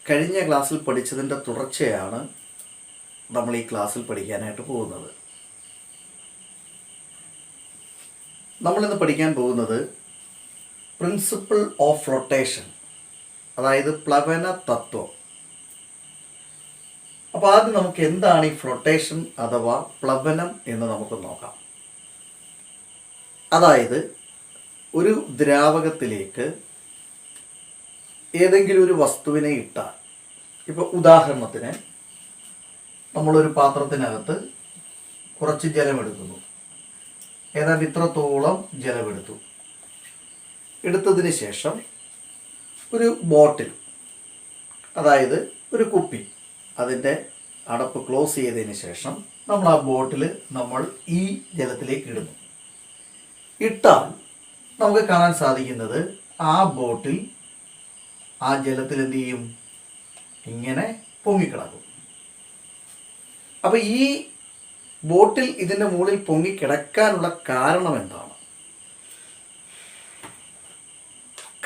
കഴിഞ്ഞ ക്ലാസ്സിൽ പഠിച്ചതിൻ്റെ തുടർച്ചയാണ് നമ്മൾ ഈ ക്ലാസ്സിൽ പഠിക്കാനായിട്ട് പോകുന്നത്. നമ്മളിന്ന് പഠിക്കാൻ പോകുന്നത് പ്രിൻസിപ്പിൾ ഓഫ് ഫ്ലോട്ടേഷൻ, അതായത് പ്ലവന തത്വം. അപ്പോൾ ആദ്യം നമുക്ക് എന്താണ് ഈ ഫ്ലോട്ടേഷൻ അഥവാ പ്ലവനം എന്ന് നമുക്ക് നോക്കാം. അതായത് ഒരു ദ്രാവകത്തിലേക്ക് ഏതെങ്കിലും ഒരു വസ്തുവിനെ ഇട്ടാൽ, ഇപ്പോൾ ഉദാഹരണത്തിന് നമ്മളൊരു പാത്രത്തിനകത്ത് കുറച്ച് ജലമെടുക്കുന്നു. ഏതാണ്ട് ഇത്രത്തോളം ജലമെടുത്തു. എടുത്തതിന് ശേഷം ഒരു ബോട്ടിൽ, അതായത് ഒരു കുപ്പി, അതിൻ്റെ അടപ്പ് ക്ലോസ് ചെയ്തതിന് ശേഷം നമ്മൾ ആ ബോട്ടിൽ നമ്മൾ ഈ ജലത്തിലേക്ക് ഇടുന്നു. ഇട്ടാൽ നമുക്ക് കാണാൻ സാധിക്കുന്നത് ആ ബോട്ടിൽ ആ ജലത്തിൽ എന്ത് ചെയ്യും? ഇങ്ങനെ പൊങ്ങിക്കിടക്കും. അപ്പം ഈ ബോട്ടിൽ ഇതിൻ്റെ മുകളിൽ പൊങ്ങിക്കിടക്കാനുള്ള കാരണം എന്താണ്?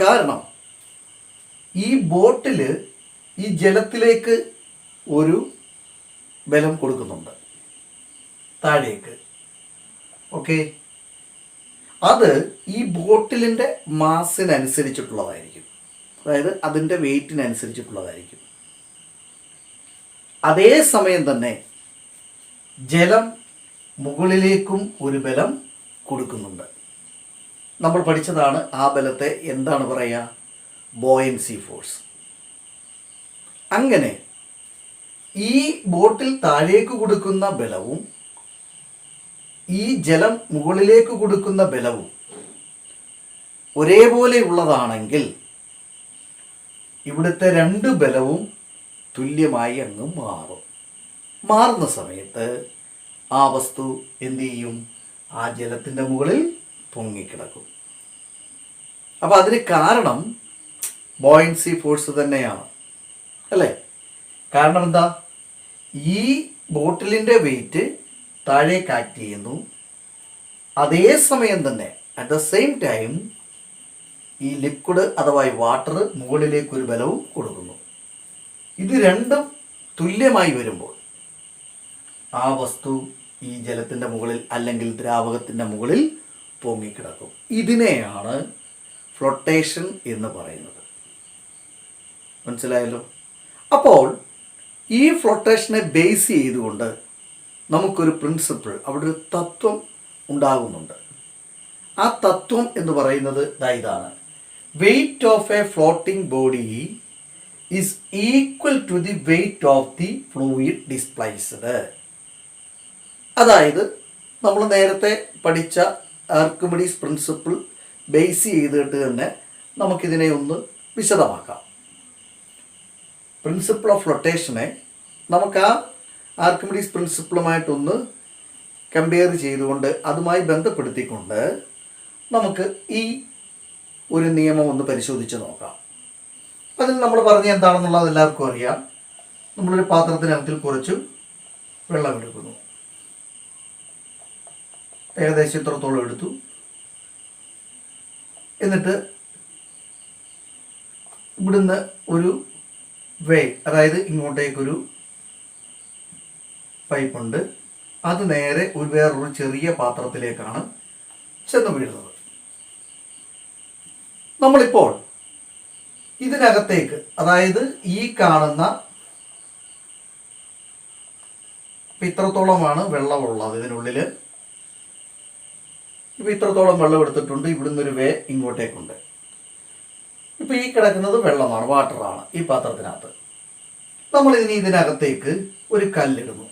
കാരണം ഈ ബോട്ടിൽ ഈ ജലത്തിലേക്ക് ഒരു ബലം കൊടുക്കുന്നുണ്ട്, താഴേക്ക്. ഓക്കെ, അത് ഈ ബോട്ടിലിൻ്റെ മാസിനനുസരിച്ചിട്ടുള്ളതായിരിക്കും, അതായത് അതിൻ്റെ വെയിറ്റിനനുസരിച്ചിട്ടുള്ളതായിരിക്കും. അതേ സമയം തന്നെ ജലം മുകളിലേക്കും ഒരു ബലം കൊടുക്കുന്നുണ്ട്. നമ്മൾ പഠിച്ചതാണ് ആ ബലത്തെ എന്താണ് പറയുക? Buoyancy force. അങ്ങനെ ഈ ബോട്ടിൽ താഴേക്ക് കൊടുക്കുന്ന ബലവും ഈ ജലം മുകളിലേക്ക് കൊടുക്കുന്ന ബലവും ഒരേപോലെ ഉള്ളതാണെങ്കിൽ ഇവിടുത്തെ രണ്ട് ബലവും തുല്യമായി അങ്ങ് മാറും. മാറുന്ന സമയത്ത് ആ വസ്തു എന്ത് ചെയ്യും? ആ ജലത്തിൻ്റെ മുകളിൽ പൊങ്ങിക്കിടക്കും. അപ്പം അതിന് കാരണം ബോയൻസി ഫോഴ്സ് തന്നെയാണ്, അല്ലേ? കാരണം എന്താ? ഈ ബോട്ടിലിൻ്റെ വെയിറ്റ് താഴേക്ക് ആക്ട് ചെയ്യുന്നു. അതേ സമയം തന്നെ അറ്റ് ദ സെയിം ടൈം ഈ ലിക്വിഡ് അഥവാ വാട്ടർ മുകളിലേക്ക് ഒരു ബലവും കൊടുക്കുന്നു. ഇത് രണ്ടും തുല്യമായി വരുമ്പോൾ ആ വസ്തു ഈ ജലത്തിൻ്റെ മുകളിൽ അല്ലെങ്കിൽ ദ്രാവകത്തിൻ്റെ മുകളിൽ പൊങ്ങിക്കിടക്കും. ഇതിനെയാണ് ഫ്ലോട്ടേഷൻ എന്ന് പറയുന്നത്. മനസ്സിലായല്ലോ? അപ്പോൾ ഈ ഫ്ലോട്ടേഷനെ ബേസ് ചെയ്തുകൊണ്ട് നമുക്കൊരു പ്രിൻസിപ്പിൾ, അവിടെ ഒരു തത്വം ഉണ്ടാകുന്നുണ്ട്. ആ തത്വം എന്ന് പറയുന്നത് ഇതാണ്: weight of a floating body is equal to the weight of the fluid displaced. അതായത് നമ്മൾ നേരത്തെ പഠിച്ച ആർക്കിമിഡീസ് പ്രിൻസിപ്പിൾ ബേസ് ചെയ്തിട്ട് തന്നെ നമുക്കിതിനെ ഒന്ന് വിശദമാക്കാം. പ്രിൻസിപ്പിൾ ഓഫ് ഫ്ലോട്ടേഷനെ നമുക്ക് ആ ആർക്കിമിഡീസ് പ്രിൻസിപ്പിളുമായിട്ടൊന്ന് കമ്പയർ ചെയ്തുകൊണ്ട് അതുമായി ബന്ധപ്പെടുത്തിക്കൊണ്ട് നമുക്ക് ഈ ഒരു നിയമം ഒന്ന് പരിശോധിച്ച് നോക്കാം. അതിൽ നമ്മൾ പറഞ്ഞ എന്താണെന്നുള്ളത് എല്ലാവർക്കും അറിയാം. നമ്മളൊരു പാത്രത്തിനകത്തിൽ കുറച്ച് വെള്ളമെടുക്കുന്നു. ഏകദേശം ഇത്രത്തോളം എടുത്തു. എന്നിട്ട് ഇവിടുന്ന് ഒരു അതായത് ഇങ്ങോട്ടേക്കൊരു പൈപ്പുണ്ട്. അത് നേരെ വേറൊരു ചെറിയ പാത്രത്തിലേക്കാണ് ചെന്ന് വീഴുന്നത്. നമ്മളിപ്പോൾ ഇതിനകത്തേക്ക്, അതായത് ഈ കാണുന്ന ഇത്രത്തോളമാണ് വെള്ളമുള്ളത് ഇതിനുള്ളിൽ. ഇപ്പം ഇത്രത്തോളം വെള്ളം എടുത്തിട്ടുണ്ട്. ഇവിടുന്ന് ഒരു ഇങ്ങോട്ടേക്കുണ്ട്. ഇപ്പം ഈ കിടക്കുന്നത് വെള്ളമാണ്, വാട്ടറാണ് ഈ പാത്രത്തിനകത്ത്. നമ്മൾ ഇതിനകത്തേക്ക് ഒരു കല്ലിടുന്നു.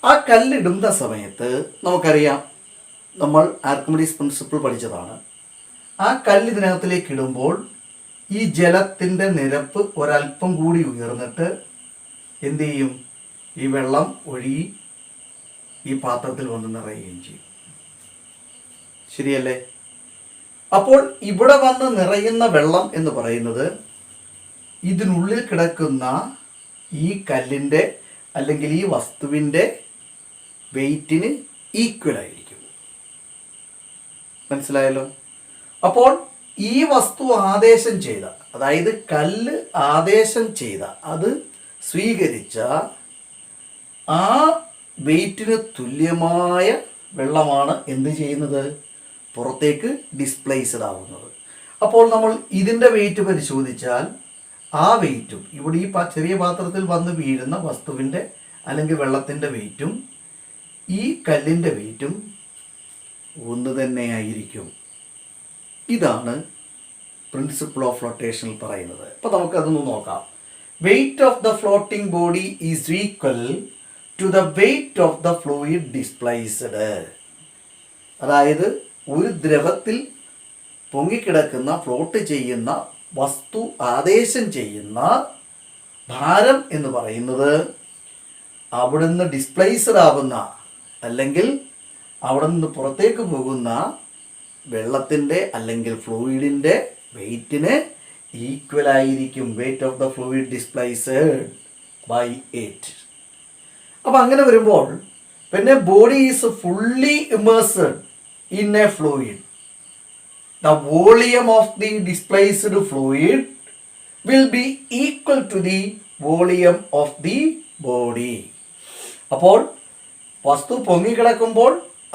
ആ കല്ലിടുന്ന സമയത്ത് നമുക്കറിയാം, നമ്മൾ ആർക്കിമിഡീസ് പ്രിൻസിപ്പിൾ പഠിച്ചതാണ്. ആ കല്ല് ഇതിനകത്തിലേക്ക് ഇടുമ്പോൾ ഈ ജലത്തിൻ്റെ നിരപ്പ് ഒരല്പം കൂടി ഉയർന്നിട്ട് എന്ത് ചെയ്യും? ഈ വെള്ളം ഒഴുകി ഈ പാത്രത്തിൽ വന്ന് നിറയുകയും ചെയ്യും. ശരിയല്ലേ? അപ്പോൾ ഇവിടെ വന്ന് നിറയുന്ന വെള്ളം എന്ന് പറയുന്നത് ഇതിനുള്ളിൽ കിടക്കുന്ന ഈ കല്ലിൻ്റെ അല്ലെങ്കിൽ ഈ വസ്തുവിൻ്റെ വെയിറ്റിന് ഈക്വൽ ആയിരിക്കും. മനസ്സിലായല്ലോ? അപ്പോൾ ഈ വസ്തു ആദേശം ചെയ്ത, അതായത് കല്ല് ആദേശം ചെയ്ത, അത് സ്വീകരിച്ച ആ വെയിറ്റിന് തുല്യമായ വെള്ളമാണ് എന്ത് ചെയ്യുന്നത്, പുറത്തേക്ക് ഡിസ്പ്ലേസ്ഡ് ആവുന്നത്. അപ്പോൾ നമ്മൾ ഇതിൻ്റെ വെയിറ്റ് പരിശോധിച്ചാൽ ആ വെയിറ്റും ഇവിടെ ഈ ചെറിയ പാത്രത്തിൽ വന്ന് വീഴുന്ന വസ്തുവിൻ്റെ അല്ലെങ്കിൽ വെള്ളത്തിൻ്റെ വെയിറ്റും ഈ കല്ലിൻ്റെ വെയിറ്റും ഒന്ന് തന്നെയായിരിക്കും. ഇതാണ് പ്രിൻസിപ്പിൾ ഓഫ് ഫ്ലോട്ടേഷനിൽ പറയുന്നത്. അപ്പോൾ നമുക്കതൊന്ന് നോക്കാം. Weight of the floating body is equal to the weight of the fluid displaced. അതായത് ഒരു ദ്രവത്തിൽ പൊങ്ങിക്കിടക്കുന്ന ഫ്ലോട്ട് ചെയ്യുന്ന വസ്തു ആദേശം ചെയ്യുന്ന ഭാരം എന്ന് പറയുന്നത് അവിടുന്ന് ഡിസ്പ്ലേസ്ഡ് ആവുന്ന അല്ലെങ്കിൽ അവിടെ നിന്ന് പുറത്തേക്ക് പോകുന്ന വെള്ളത്തിൻ്റെ അല്ലെങ്കിൽ ഫ്ലൂയിഡിൻ്റെ വെയിറ്റിന് ഈക്വൽ ആയിരിക്കും. Weight of the fluid displaced by 8. അപ്പം അങ്ങനെ വരുമ്പോൾ പിന്നെ body is fully immersed in a fluid. The volume of the displaced fluid will be equal to the volume of the body. അപ്പോൾ വസ്തു പൊങ്ങിക്കിടക്കുമ്പോൾ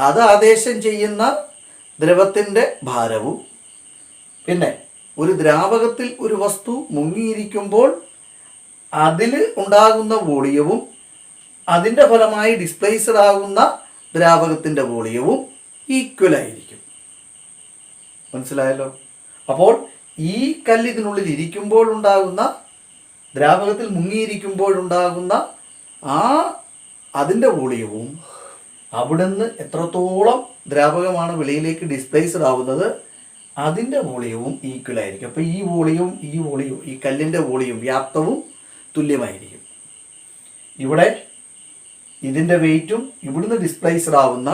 അത് ആദേശം ചെയ്യുന്ന ദ്രവത്തിൻ്റെ ഭാരവും പിന്നെ ഒരു ദ്രാവകത്തിൽ ഒരു വസ്തു മുങ്ങിയിരിക്കുമ്പോൾ അതിൽ ഉണ്ടാകുന്ന വോളിയവും അതിൻ്റെ ഫലമായി ഡിസ്പ്ലേസ്ഡ് ആകുന്ന ദ്രാവകത്തിൻ്റെ വോളിയവും ഈക്വൽ ആയിരിക്കും. മനസ്സിലായല്ലോ? അപ്പോൾ ഈ കല്ല് ഇതിനുള്ളിൽ ഇരിക്കുമ്പോൾ ഉണ്ടാകുന്ന, ദ്രാവകത്തിൽ മുങ്ങിയിരിക്കുമ്പോഴുണ്ടാകുന്ന അതിൻ്റെ വോളിയവും അവിടുന്ന് എത്രത്തോളം ദ്രാവകമാണ് വെളിയിലേക്ക് ഡിസ്പ്ലേസ്ഡ് ആവുന്നത് അതിൻ്റെ വോളിയവും ഈക്വൽ ആയിരിക്കും. അപ്പോൾ ഈ വോളിയവും ഈ കല്ലിൻ്റെ വോളിയവും വ്യാപ്തവും തുല്യമായിരിക്കും. ഇവിടെ ഇതിൻ്റെ വെയിറ്റും ഇവിടുന്ന് ഡിസ്പ്ലേസ്ഡ് ആവുന്ന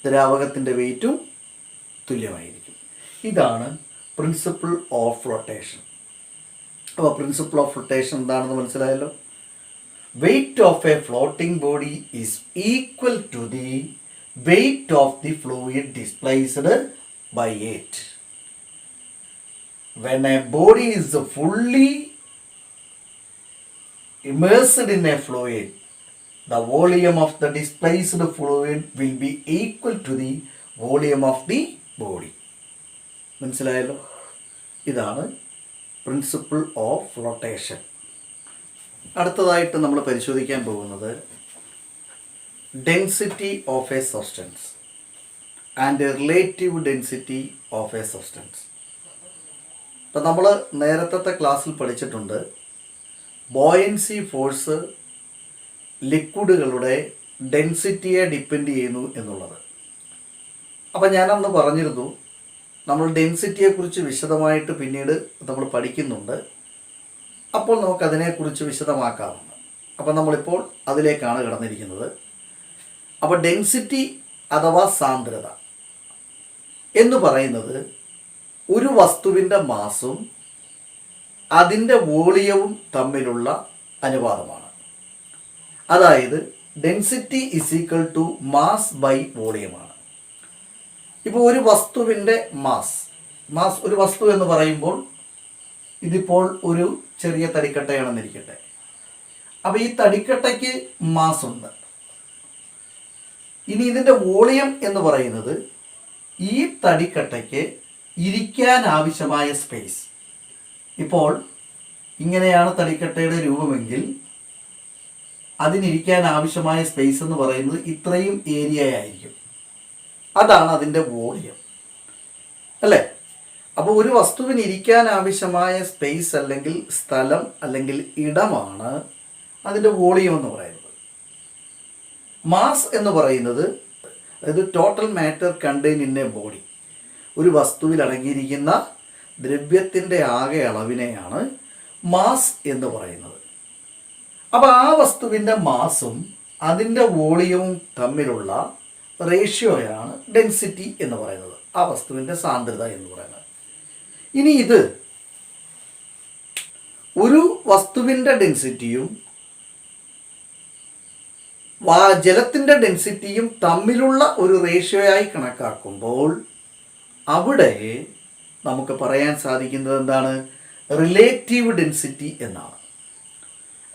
ദ്രാവകത്തിൻ്റെ വെയിറ്റും തുല്യമായിരിക്കും. ഇതാണ് പ്രിൻസിപ്പിൾ ഓഫ് ഫ്ലോട്ടേഷൻ. അപ്പോൾ പ്രിൻസിപ്പിൾ ഓഫ് ഫ്ലോട്ടേഷൻ എന്താണെന്ന് മനസ്സിലായല്ലോ. Weight of a floating body is equal to the weight of the fluid displaced by 8. When a body is fully immersed in a fluid, the volume of the displaced fluid will be equal to the volume of the body. മനസ്സിലായല്ലോ? ഇതാണ് principle of flotation. അടുത്തതായിട്ട് നമ്മൾ പരിശോധിക്കാൻ പോകുന്നത് density of a substance and relative density of a substance. ഇപ്പം നമ്മൾ നേരത്തെ ക്ലാസ്സിൽ പഠിച്ചിട്ടുണ്ട് ബോയൻസി ഫോഴ്സ് ലിക്വിഡുകളുടെ ഡെൻസിറ്റിയെ ഡിപ്പെൻഡ് ചെയ്യുന്നു എന്നുള്ളത്. അപ്പം ഞാനന്ന് പറഞ്ഞിരുന്നു നമ്മൾ ഡെൻസിറ്റിയെക്കുറിച്ച് വിശദമായിട്ട് പിന്നീട് നമ്മൾ പഠിക്കുന്നുണ്ട്. അപ്പോൾ നമുക്കതിനെക്കുറിച്ച് വിശദമാക്കാവുന്നത്. അപ്പം നമ്മളിപ്പോൾ അതിലേക്കാണ് കടന്നിരിക്കുന്നത്. അപ്പോൾ ഡെൻസിറ്റി അഥവാ സാന്ദ്രത എന്ന് പറയുന്നത് ഒരു വസ്തുവിൻ്റെ മാസും അതിൻ്റെ വോളിയവും തമ്മിലുള്ള അനുപാതമാണ്. അതായത് density is equal to mass by വോളിയമാണ്. ഇപ്പോൾ ഒരു വസ്തുവിൻ്റെ മാസ് ഒരു വസ്തു എന്ന് പറയുമ്പോൾ ഇതിപ്പോൾ ഒരു ചെറിയ തടിക്കട്ടയാണെന്നിരിക്കട്ടെ. അപ്പോൾ ഈ തടിക്കട്ടയ്ക്ക് മാസ് ഉണ്ട്. ഇനി ഇതിൻ്റെ വോളിയം എന്ന് പറയുന്നത് ഈ തടിക്കട്ടയ്ക്ക് ഇരിക്കാൻ ആവശ്യമായ സ്പേസ്. ഇപ്പോൾ ഇങ്ങനെയാണ് തടിക്കട്ടയുടെ രൂപമെങ്കിൽ അതിനിരിക്കാൻ ആവശ്യമായ സ്പേസ് എന്ന് പറയുന്നത് ഇത്രയും ഏരിയ ആയിരിക്കും. അതാണ് അതിൻ്റെ വോളിയം അല്ലേ? അപ്പോൾ ഒരു വസ്തുവിന് ഇരിക്കാൻ ആവശ്യമായ സ്പേസ് അല്ലെങ്കിൽ സ്ഥലം അല്ലെങ്കിൽ ഇടമാണ് അതിൻ്റെ വോളിയം എന്ന് പറയുന്നത്. മാസ് എന്ന് പറയുന്നത് അതായത് total matter contain in A body, ഒരു വസ്തുവിൽ അടങ്ങിയിരിക്കുന്ന ദ്രവ്യത്തിൻ്റെ ആകെ അളവിനെയാണ് മാസ് എന്ന് പറയുന്നത്. അപ്പോൾ ആ വസ്തുവിൻ്റെ മാസും അതിൻ്റെ വോളിയവും തമ്മിലുള്ള റേഷ്യോയാണ് ഡെൻസിറ്റി എന്ന് പറയുന്നത്, ആ വസ്തുവിൻ്റെ സാന്ദ്രത എന്ന് പറയുന്നത്. ഇനി ഇത് ഒരു വസ്തുവിൻ്റെ ഡെൻസിറ്റിയും ജലത്തിൻ്റെ ഡെൻസിറ്റിയും തമ്മിലുള്ള ഒരു റേഷ്യോയായി കണക്കാക്കുമ്പോൾ അവിടെ നമുക്ക് പറയാൻ സാധിക്കുന്നത് എന്താണ്? റിലേറ്റീവ് ഡെൻസിറ്റി എന്നാണ്.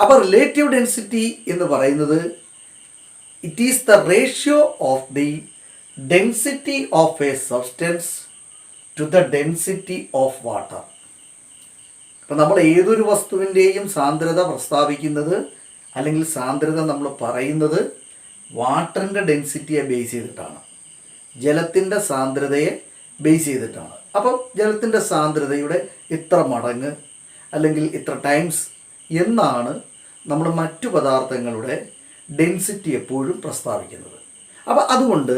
അപ്പോൾ റിലേറ്റീവ് ഡെൻസിറ്റി എന്ന് പറയുന്നത് it is the ratio of the density of a substance to the density of water. ഇപ്പം നമ്മൾ ഏതൊരു വസ്തുവിൻ്റെയും സാന്ദ്രത പ്രസ്താവിക്കുന്നത് അല്ലെങ്കിൽ സാന്ദ്രത നമ്മൾ പറയുന്നത് വാട്ടറിൻ്റെ ഡെൻസിറ്റിയെ ബേസ് ചെയ്തിട്ടാണ്, ജലത്തിൻ്റെ സാന്ദ്രതയെ ബേസ് ചെയ്തിട്ടാണ്. അപ്പം ജലത്തിൻ്റെ സാന്ദ്രതയുടെ ഇത്ര മടങ്ങ് അല്ലെങ്കിൽ ഇത്ര ടൈംസ് എന്നാണ് നമ്മൾ മറ്റു പദാർത്ഥങ്ങളുടെ ഡെൻസിറ്റി എപ്പോഴും പ്രസ്താവിക്കുന്നത്. അപ്പോൾ അതുകൊണ്ട്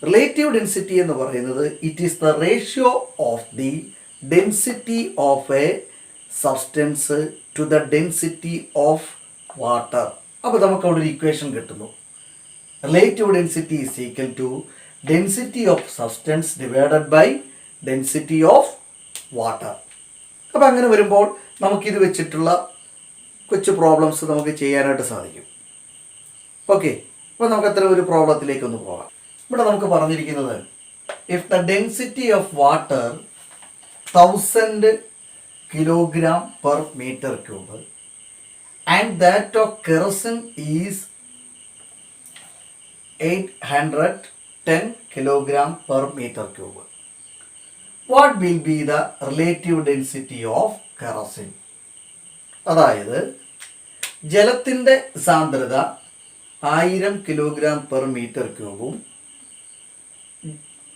റിലേറ്റീവ് ഡെൻസിറ്റി എന്ന് പറയുന്നത് it is the ratio of the density of a substance to the density of water. അപ്പോൾ നമുക്ക് അവിടെ ഒരു ഇക്വേഷൻ കിട്ടുന്നു. Relative density is equal to density of substance divided by density of water. അപ്പോൾ അങ്ങനെ വരുമ്പോൾ നമുക്കിത് വെച്ചിട്ടുള്ള കൊച്ചു പ്രോബ്ലംസ് നമുക്ക് ചെയ്യാനായിട്ട് സാധിക്കും. ഓക്കെ, അപ്പോൾ നമുക്ക് അത്തരം ഒരു പ്രോബ്ലത്തിലേക്കൊന്ന് പോകാം. ഇവിടെ നമുക്ക് പറഞ്ഞിരിക്കുന്നത് if the density of water 1000 kilogram per meter cube and that of kerosene is 810 kilogram per meter cube, what will be the relative density of kerosene? അതായത് ജലത്തിൻ്റെ സാന്ദ്രത 1000 കിലോഗ്രാം പെർ മീറ്റർ ക്യൂബും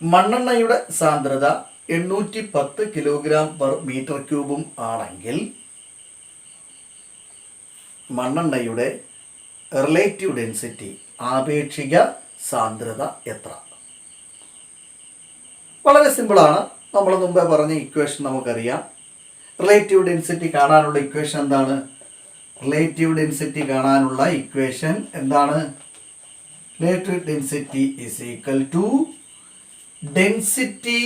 മണ്ണെണ്ണയുടെ സാന്ദ്രത 810 കിലോഗ്രാം പെർ മീറ്റർ ക്യൂബും ആണെങ്കിൽ മണ്ണെണ്ണയുടെ relative density ആപേക്ഷിക സാന്ദ്രത എത്ര? വളരെ സിമ്പിളാണ്. നമ്മൾ മുമ്പേ പറഞ്ഞ ഇക്വേഷൻ നമുക്കറിയാം. റിലേറ്റീവ് ഡെൻസിറ്റി കാണാനുള്ള ഇക്വേഷൻ എന്താണ്? റിലേറ്റീവ് ഡെൻസിറ്റി കാണാനുള്ള ഇക്വേഷൻ എന്താണ്? Relative density is equal to density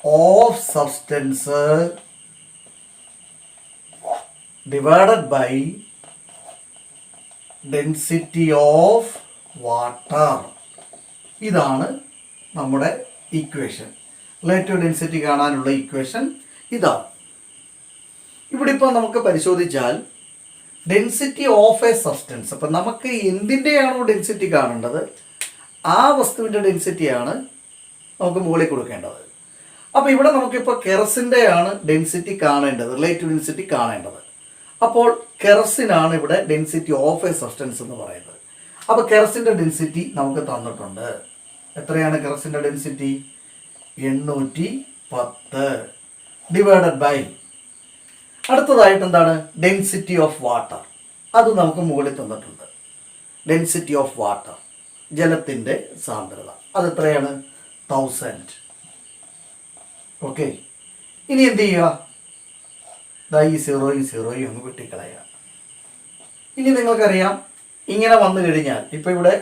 of substance divided by density of water. ഇതാണ് നമ്മുടെ ഇക്വേഷൻ. റിലേറ്റീവ് ഡെൻസിറ്റി കാണാനുള്ള ഇക്വേഷൻ ഇതാണ്. ഇവിടെ ഇപ്പോൾ നമുക്ക് പരിശോധിച്ചാൽ ഡെൻസിറ്റി ഓഫ് എ സബ്സ്റ്റൻസ്, അപ്പം നമുക്ക് എന്തിൻ്റെയാണോ ഡെൻസിറ്റി കാണേണ്ടത് ആ വസ്തുവിൻ്റെ ഡെൻസിറ്റിയാണ് നമുക്ക് മുകളിൽ കൊടുക്കേണ്ടത്. അപ്പോൾ ഇവിടെ നമുക്കിപ്പോൾ കെറസിൻ്റെയാണ് ഡെൻസിറ്റി കാണേണ്ടത്, റിലേറ്റീവ് ഡെൻസിറ്റി കാണേണ്ടത്. അപ്പോൾ കെറസിനാണ് ഇവിടെ ഡെൻസിറ്റി ഓഫ് എ സബ്സ്റ്റൻസ് എന്ന് പറയുന്നത്. അപ്പോൾ കെറസിൻ്റെ ഡെൻസിറ്റി നമുക്ക് തന്നിട്ടുണ്ട്. എത്രയാണ് കെറസിൻ്റെ ഡെൻസിറ്റി? 810 ഡിവൈഡഡ് ബൈ അടുത്തതായിട്ട് എന്താണ്? Density of water. അത് നമുക്ക് മുകളിൽ തന്നിട്ടുണ്ട്. ഡെൻസിറ്റി ഓഫ് വാട്ടർ, ജലത്തിൻ്റെ സാന്ദ്രത, അത് എത്രയാണ്? 1000. ഓക്കെ, ഇനി എന്ത് ചെയ്യുക? ഈ 0 ഒന്ന് വെട്ടിക്കളയുക. ഇനി നിങ്ങൾക്കറിയാം ഇങ്ങനെ വന്നു കഴിഞ്ഞാൽ ഇപ്പോൾ ഇവിടെ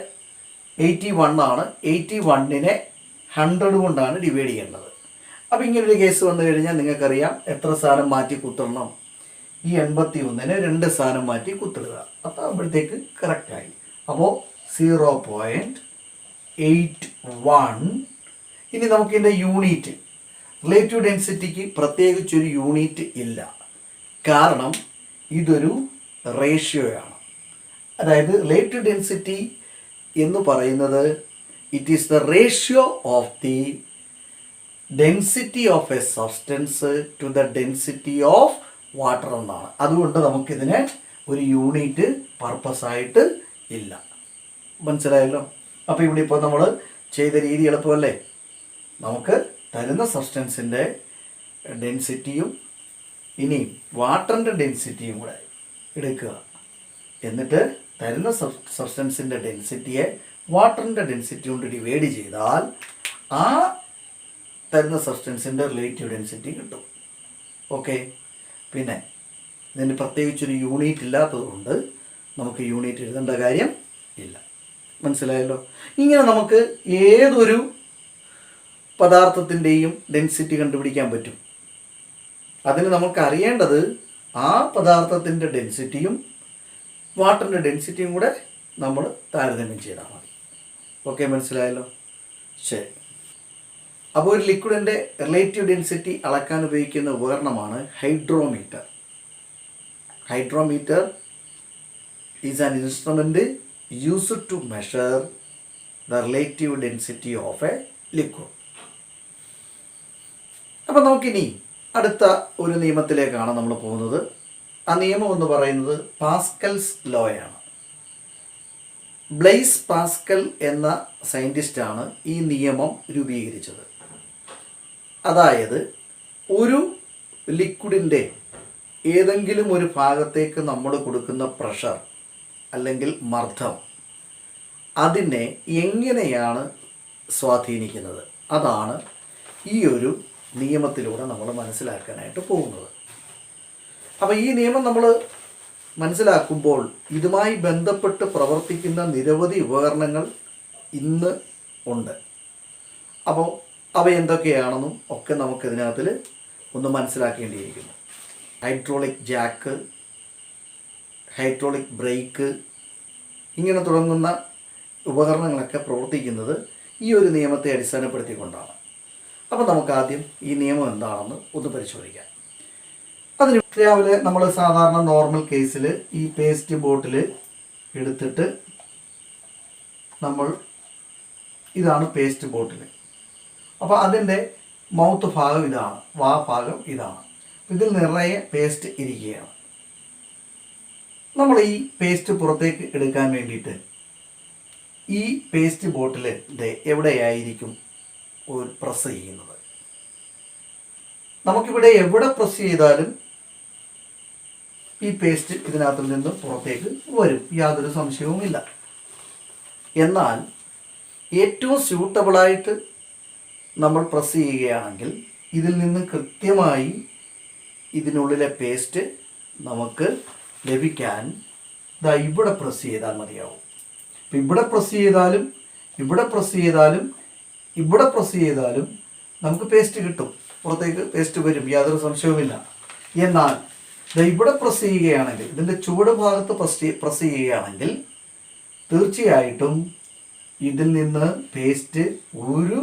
81 ആണ്. 81നെ 100 കൊണ്ടാണ് ഡിവൈഡ് ചെയ്യേണ്ടത്. അപ്പോൾ ഇങ്ങനൊരു കേസ് വന്നു കഴിഞ്ഞാൽ നിങ്ങൾക്കറിയാം എത്ര സാധനം മാറ്റി കുത്തിടണം? ഈ 81നെ 2 സാധനം മാറ്റി കുത്തിടുക. അതാകുമ്പോഴത്തേക്ക് കറക്റ്റായി. അപ്പോൾ 0.81. ഇനി നമുക്കിതിൻ്റെ യൂണിറ്റ്, റിലേറ്റീവ് ഡെൻസിറ്റിക്ക് പ്രത്യേകിച്ചൊരു യൂണിറ്റ് ഇല്ല. കാരണം ഇതൊരു റേഷ്യോയാണ്. അതായത് റിലേറ്റീവ് ഡെൻസിറ്റി എന്ന് പറയുന്നത് it is the ratio of the density of a substance to the density of water എന്നാണ്. അതുകൊണ്ട് നമുക്കിതിന് ഒരു യൂണിറ്റ് പർപ്പസായിട്ട് ഇല്ല. മനസ്സിലായല്ലോ? അപ്പോൾ ഇവിടെ ഇപ്പോൾ നമ്മൾ ചെയ്ത രീതി എളുപ്പമല്ലേ? നമുക്ക് തരുന്ന സബ്സ്റ്റൻസിൻ്റെ ഡെൻസിറ്റിയും ഇനി വാട്ടറിൻ്റെ ഡെൻസിറ്റിയും കൂടെ എടുക്കുക. എന്നിട്ട് തരുന്ന സബ്സ്റ്റൻസിൻ്റെ ഡെൻസിറ്റിയെ വാട്ടറിൻ്റെ ഡെൻസിറ്റി കൊണ്ട് ഡിവൈഡ് ചെയ്താൽ ആ തരുന്ന സബ്സ്റ്റൻസിൻ്റെ റിലേറ്റീവ് ഡെൻസിറ്റി കിട്ടും. ഓക്കെ, പിന്നെ ഇതിന് പ്രത്യേകിച്ചൊരു യൂണിറ്റ് ഇല്ലാത്തതുകൊണ്ട് നമുക്ക് യൂണിറ്റ് എഴുതേണ്ട കാര്യം ഇല്ല. മനസ്സിലായല്ലോ? ഇങ്ങനെ നമുക്ക് ഏതൊരു പദാർത്ഥത്തിൻ്റെയും ഡെൻസിറ്റി കണ്ടുപിടിക്കാൻ പറ്റും. അതിന് നമുക്ക് അറിയേണ്ടത് ആ പദാർത്ഥത്തിൻ്റെ ഡെൻസിറ്റിയും വാട്ടറിൻ്റെ ഡെൻസിറ്റിയും കൂടെ നമ്മൾ താരതമ്യം ചെയ്താൽ മതി. ഓക്കെ, മനസ്സിലായല്ലോ? ശരി. അപ്പോൾ ഒരു ലിക്വിഡിൻ്റെ റിലേറ്റീവ് ഡെൻസിറ്റി അളക്കാൻ ഉപയോഗിക്കുന്ന ഉപകരണമാണ് hydrometer. Hydrometer is an instrument used to measure the relative density of a liquid. അപ്പോൾ നമുക്കിനി അടുത്ത ഒരു നിയമത്തിലേക്കാണ് നമ്മൾ പോകുന്നത്. ആ നിയമം എന്ന് പറയുന്നത് പാസ്കൽസ് ലോയാണ്. ബ്ലെയ്സ് പാസ്കൽ എന്ന സയൻറ്റിസ്റ്റാണ് ഈ നിയമം രൂപീകരിച്ചത്. അതായത് ഒരു ലിക്വിഡിൻ്റെ ഏതെങ്കിലും ഒരു ഭാഗത്തേക്ക് നമ്മൾ കൊടുക്കുന്ന പ്രഷർ അല്ലെങ്കിൽ മർദ്ദം അതിനെ എങ്ങനെയാണ് സ്വാധീനിക്കുന്നത്, അതാണ് ഈ ഒരു നിയമത്തിലൂടെ നമ്മൾ മനസ്സിലാക്കാനായിട്ട് പോകുന്നത്. അപ്പോൾ ഈ നിയമം നമ്മൾ മനസ്സിലാക്കുമ്പോൾ ഇതുമായി ബന്ധപ്പെട്ട് പ്രവർത്തിക്കുന്ന നിരവധി ഉപകരണങ്ങൾ ഇന്ന് ഉണ്ട്. അപ്പോൾ അവ എന്തൊക്കെയാണെന്നും ഒക്കെ നമുക്കിതിനകത്തിൽ ഒന്ന് മനസ്സിലാക്കേണ്ടിയിരിക്കുന്നു. ഹൈഡ്രോളിക് ജാക്ക്, ഹൈഡ്രോളിക് ബ്രേക്ക്, ഇങ്ങനെ തുടങ്ങുന്ന ഉപകരണങ്ങളൊക്കെ പ്രവർത്തിക്കുന്നത് ഈ ഒരു നിയമത്തെ അടിസ്ഥാനപ്പെടുത്തിക്കൊണ്ടാണ്. അപ്പോൾ നമുക്കാദ്യം ഈ നിയമം എന്താണെന്ന് ഒന്ന് പരിശോധിക്കാം. അതിന് രാവിലെ നമ്മൾ സാധാരണ നോർമൽ കേസിൽ ഈ പേസ്റ്റ് ബോട്ടിൽ എടുത്തിട്ട് നമ്മൾ ഇതാണ് പേസ്റ്റ് ബോട്ടിൽ. അപ്പോൾ അതിൻ്റെ മൗത്ത് ഭാഗം ഇതാണ്, വാ ഭാഗം ഇതാണ്. ഇതിൽ നിറയെ പേസ്റ്റ് ഇരിക്കുകയാണ്. നമ്മൾ ഈ പേസ്റ്റ് പുറത്തേക്ക് എടുക്കാൻ വേണ്ടിയിട്ട് ഈ പേസ്റ്റ് ബോട്ടിൽ എവിടെയായിരിക്കും ഒരു പ്രസ് ചെയ്യുന്നത്. നമുക്കിവിടെ എവിടെ പ്രസ് ചെയ്താലും ഈ പേസ്റ്റ് ഇതിനകത്തു നിന്ന് പുറത്തേക്ക് വരും, യാതൊരു സംശയവുമില്ല. എന്നാൽ ഏറ്റവും സ്യൂട്ടബിളായിട്ട് നമ്മൾ പ്രസ് ചെയ്യുകയാണെങ്കിൽ ഇതിൽ നിന്ന് കൃത്യമായി ഇതിനുള്ളിലെ പേസ്റ്റ് നമുക്ക് ലഭിക്കാൻ ഇവിടെ പ്രസ് ചെയ്താൽ മതിയാവും. ഇപ്പം ഇവിടെ പ്രസ് ചെയ്താലും ഇവിടെ പ്രസ് ചെയ്താലും ഇവിടെ പ്രസ് ചെയ്താലും നമുക്ക് പേസ്റ്റ് കിട്ടും, പുറത്തേക്ക് പേസ്റ്റ് വരും, യാതൊരു സംശയവുമില്ല. എന്നാൽ ഇവിടെ പ്രസ് ചെയ്യുകയാണെങ്കിൽ, ഇതിൻ്റെ ചുവട് ഭാഗത്ത് പ്രസ് ചെയ്യുകയാണെങ്കിൽ തീർച്ചയായിട്ടും ഇതിൽ നിന്ന് പേസ്റ്റ് ഒരു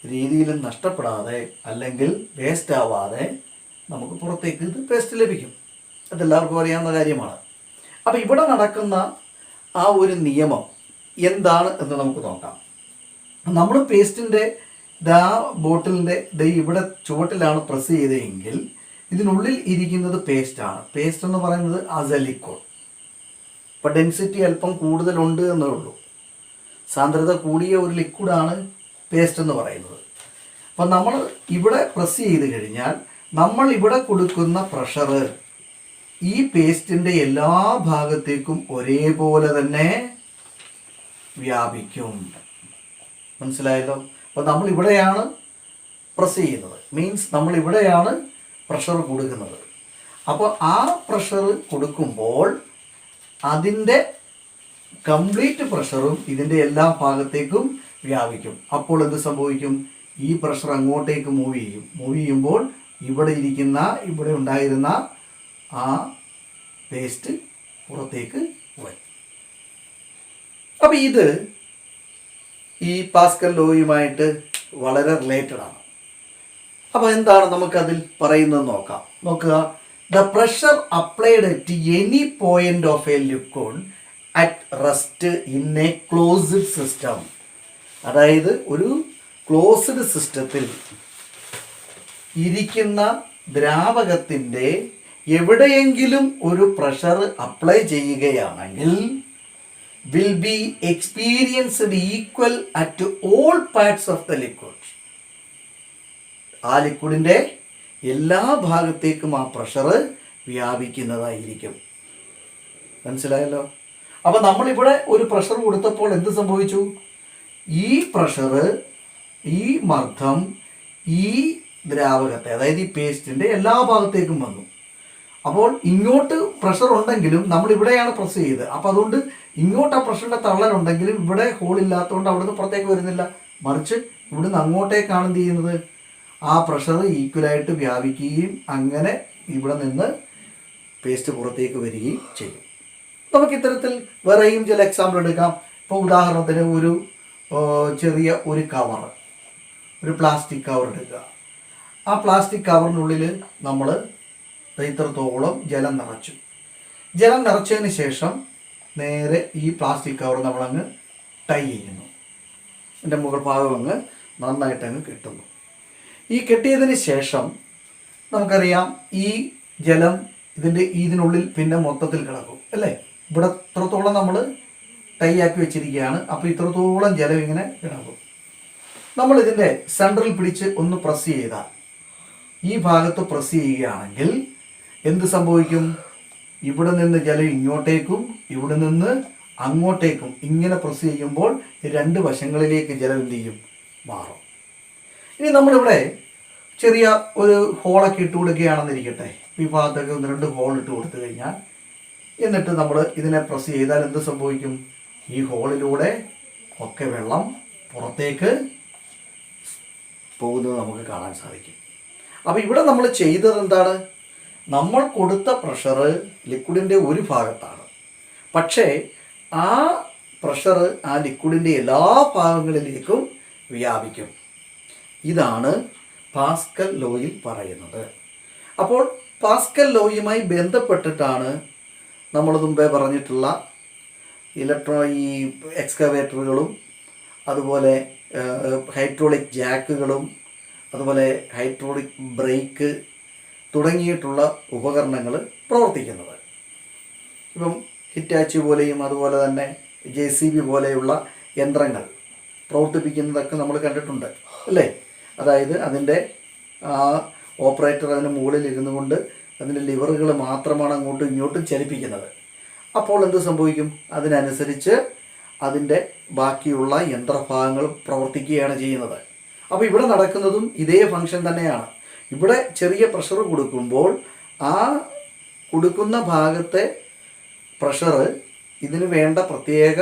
രീതിയിലും നഷ്ടപ്പെടാതെ അല്ലെങ്കിൽ വേസ്റ്റ് ആവാതെ നമുക്ക് പുറത്തേക്ക് ഇത് പേസ്റ്റ് ലഭിക്കും. അതെല്ലാവർക്കും അറിയാവുന്ന കാര്യമാണ്. അപ്പോൾ ഇവിടെ നടക്കുന്ന ആ ഒരു നിയമം എന്താണ് എന്ന് നമുക്ക് നോക്കാം. നമ്മൾ പേസ്റ്റിൻ്റെ ബോട്ടിലിൻ്റെ ഇവിടെ ചുവട്ടിലാണ് പ്രസ് ചെയ്തതെങ്കിൽ ഇതിനുള്ളിൽ ഇരിക്കുന്നത് പേസ്റ്റാണ്. പേസ്റ്റ് എന്ന് പറയുന്നത് ആസ് എ ലിക്വിഡ്. ഇപ്പോൾ ഡെൻസിറ്റി അല്പം കൂടുതലുണ്ട് എന്നേ ഉള്ളൂ. സാന്ദ്രത കൂടിയ ഒരു ലിക്വിഡാണ് പേസ്റ്റ് എന്ന് പറയുന്നത്. അപ്പം നമ്മൾ ഇവിടെ പ്രസ് ചെയ്ത് കഴിഞ്ഞാൽ നമ്മൾ ഇവിടെ കൊടുക്കുന്ന പ്രഷർ ഈ പേസ്റ്റിൻ്റെ എല്ലാ ഭാഗത്തേക്കും ഒരേപോലെ തന്നെ വ്യാപിക്കും. മനസ്സിലായല്ലോ? അപ്പോൾ നമ്മൾ ഇവിടെയാണ് പ്രസ് ചെയ്യുന്നത്, മീൻസ് നമ്മൾ ഇവിടെയാണ് പ്രഷർ കൊടുക്കുന്നത്. അപ്പോൾ ആ പ്രഷർ കൊടുക്കുമ്പോൾ അതിൻ്റെ കംപ്ലീറ്റ് പ്രഷറും ഇതിൻ്റെ എല്ലാ ഭാഗത്തേക്കും വ്യാപിക്കും. അപ്പോൾ എന്ത് സംഭവിക്കും? ഈ പ്രഷർ അങ്ങോട്ടേക്ക് മൂവ് ചെയ്യും. മൂവ് ചെയ്യുമ്പോൾ ഇവിടെ ഉണ്ടായിരുന്ന ആ പേസ്റ്റ് പുറത്തേക്ക് വരും. അപ്പോൾ ഇത് ഈ പാസ്കൽ ലോയുമായിട്ട് വളരെ റിലേറ്റഡ് ആണ്. അപ്പോൾ എന്താണ് നമുക്കതിൽ പറയുന്നത് നോക്കാം. നോക്കുക, the pressure applied at any point of a liquid at rest in A closed system. അതായത് ഒരു ക്ലോസ്ഡ് സിസ്റ്റത്തിൽ ഇരിക്കുന്ന ദ്രാവകത്തിൻ്റെ എവിടെയെങ്കിലും ഒരു പ്രഷർ അപ്ലൈ ചെയ്യുകയാണെങ്കിൽ will be experienced equal at all parts of the liquid. ആ ലിക്വിഡിൻ്റെ എല്ലാ ഭാഗത്തേക്കും ആ പ്രഷർ വ്യാപിക്കുന്നതായിരിക്കും. മനസ്സിലായല്ലോ? അപ്പോൾ നമ്മളിവിടെ ഒരു പ്രഷർ കൊടുത്തപ്പോൾ എന്ത് സംഭവിച്ചു? ഈ പ്രഷർ, ഈ മർദ്ദം ഈ ദ്രാവകത്തെ, അതായത് ഈ പേസ്റ്റിൻ്റെ എല്ലാ ഭാഗത്തേക്കും വന്നു. അപ്പോൾ ഇങ്ങോട്ട് പ്രഷർ ഉണ്ടെങ്കിലും നമ്മൾ ഇവിടെയാണ് പ്രസ് ചെയ്തത്. അപ്പോൾ അതുകൊണ്ട് ഇങ്ങോട്ട് ആ പ്രഷറിൻ്റെ തള്ളലുണ്ടെങ്കിലും ഇവിടെ ഹോളില്ലാത്തതുകൊണ്ട് അവിടുന്ന് പുറത്തേക്ക് വരുന്നില്ല. മറിച്ച് ഇവിടുന്ന് അങ്ങോട്ടേക്കാണ് എന്ത് ചെയ്യുന്നത്? ആ പ്രഷർ ഈക്വലായിട്ട് വ്യാപിക്കുകയും അങ്ങനെ ഇവിടെ നിന്ന് പേസ്റ്റ് പുറത്തേക്ക് വരികയും ചെയ്യും. നമുക്ക് ഇത്തരത്തിൽ വേറെയും ചില എക്സാമ്പിൾ എടുക്കാം. ഇപ്പോൾ ഉദാഹരണത്തിന് ഒരു ചെറിയ ഒരു കവർ, ഒരു പ്ലാസ്റ്റിക് കവർ എടുക്കുക. ആ പ്ലാസ്റ്റിക് കവറിനുള്ളിൽ നമ്മൾ ഇത്രത്തോളം ജലം നിറച്ചു. ജലം നിറച്ചതിന് ശേഷം നേരെ ഈ പ്ലാസ്റ്റിക് കവർ നമ്മളങ്ങ് ടൈ ചെയ്യുന്നു. എൻ്റെ മുകൾ ഭാഗം അങ്ങ് നന്നായിട്ടങ്ങ് കെട്ടുന്നു. ഈ കെട്ടിയതിന് ശേഷം നമുക്കറിയാം ഈ ജലം ഇതിനുള്ളിൽ പിന്നെ മൊത്തത്തിൽ കിടക്കും അല്ലേ. ഇവിടെ ഇത്രത്തോളം നമ്മൾ ടൈ ആക്കി വെച്ചിരിക്കുകയാണ്. അപ്പോൾ ഇത്രത്തോളം ജലം ഇങ്ങനെ കിടക്കും. നമ്മളിതിൻ്റെ സെൻട്രൽ പിടിച്ച് ഒന്ന് പ്രസ് ചെയ്താൽ, ഈ ഭാഗത്ത് പ്രസ് ചെയ്യുകയാണെങ്കിൽ എന്ത് സംഭവിക്കും? ഇവിടെ നിന്ന് ജലം ഇങ്ങോട്ടേക്കും ഇവിടെ നിന്ന് അങ്ങോട്ടേക്കും ഇങ്ങനെ പ്രസ് ചെയ്യുമ്പോൾ രണ്ട് വശങ്ങളിലേക്ക് ജലം എന്ത് ചെയ്യും? മാറും. ഇനി നമ്മളിവിടെ ചെറിയ ഒരു ഹോളൊക്കെ ഇട്ട് കൊടുക്കുകയാണെന്നിരിക്കട്ടെ. ഈ ഭാഗത്തൊക്കെ 1-2 ഹോൾ ഇട്ട് കൊടുത്തു കഴിഞ്ഞാൽ, എന്നിട്ട് നമ്മൾ ഇതിനെ പ്രസ് ചെയ്താൽ എന്ത് സംഭവിക്കും? ഈ ഹോളിലൂടെ ഒക്കെ വെള്ളം പുറത്തേക്ക് പോകുന്നത് നമുക്ക് കാണാൻ സാധിക്കും. അപ്പോൾ ഇവിടെ നമ്മൾ ചെയ്തത് എന്താണ്? നമ്മൾ കൊടുത്ത പ്രഷർ ലിക്വിഡിൻ്റെ ഒരു ഭാഗത്താണ്, പക്ഷേ ആ പ്രഷർ ആ ലിക്വിഡിൻ്റെ എല്ലാ ഭാഗങ്ങളിലേക്കും വ്യാപിക്കും. ഇതാണ് പാസ്കൽ ലോയിൽ പറയുന്നത്. അപ്പോൾ പാസ്കൽ ലോയുമായി ബന്ധപ്പെട്ടിട്ടാണ് നമ്മൾ മുമ്പേ പറഞ്ഞിട്ടുള്ള ഈ എക്സ്കവേറ്ററുകളും അതുപോലെ ഹൈഡ്രോളിക് ജാക്കുകളും അതുപോലെ ഹൈഡ്രോളിക് ബ്രേക്ക് തുടങ്ങിയിട്ടുള്ള ഉപകരണങ്ങൾ പ്രവർത്തിക്കുന്നത്. ഇപ്പം ഹിറ്റാച്ചി പോലെയും അതുപോലെ തന്നെ JCB പോലെയുള്ള യന്ത്രങ്ങൾ പ്രവർത്തിപ്പിക്കുന്നതൊക്കെ നമ്മൾ കണ്ടിട്ടുണ്ട് അല്ലേ. അതായത് അതിൻ്റെ ഓപ്പറേറ്റർ അതിന് മുകളിൽ ഇരുന്നു കൊണ്ട് അതിൻ്റെ ലിവറുകൾ മാത്രമാണ് അങ്ങോട്ടും ഇങ്ങോട്ടും ചലിപ്പിക്കുന്നത്. അപ്പോൾ എന്ത് സംഭവിക്കും? അതിനനുസരിച്ച് അതിൻ്റെ ബാക്കിയുള്ള യന്ത്രഭാഗങ്ങൾ പ്രവർത്തിക്കുകയാണ് ചെയ്യുന്നത്. അപ്പോൾ ഇവിടെ നടക്കുന്നതും ഇതേ ഫംഗ്ഷൻ തന്നെയാണ്. ഇവിടെ ചെറിയ പ്രഷർ കൊടുക്കുമ്പോൾ ആ കൊടുക്കുന്ന ഭാഗത്തെ പ്രഷർ ഇതിന് വേണ്ട പ്രത്യേക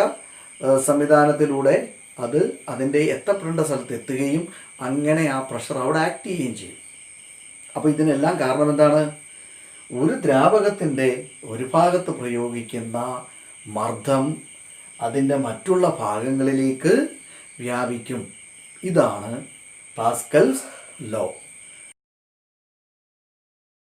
സംവിധാനത്തിലൂടെ അത് അതിൻ്റെ എത്തപ്പെടേണ്ട സ്ഥലത്ത് എത്തുകയും അങ്ങനെ ആ പ്രഷർ അവിടെ ആക്ട് ചെയ്യുകയും ചെയ്യും. അപ്പോൾ ഇതിനെല്ലാം കാരണം എന്താണ്? ഒരു ദ്രാവകത്തിൻ്റെ ഒരു ഭാഗത്ത് പ്രയോഗിക്കുന്ന മർദ്ദം അതിൻ്റെ മറ്റുള്ള ഭാഗങ്ങളിലേക്ക് വ്യാപിക്കും. ഇതാണ് പാസ്കൽസ് ലോ.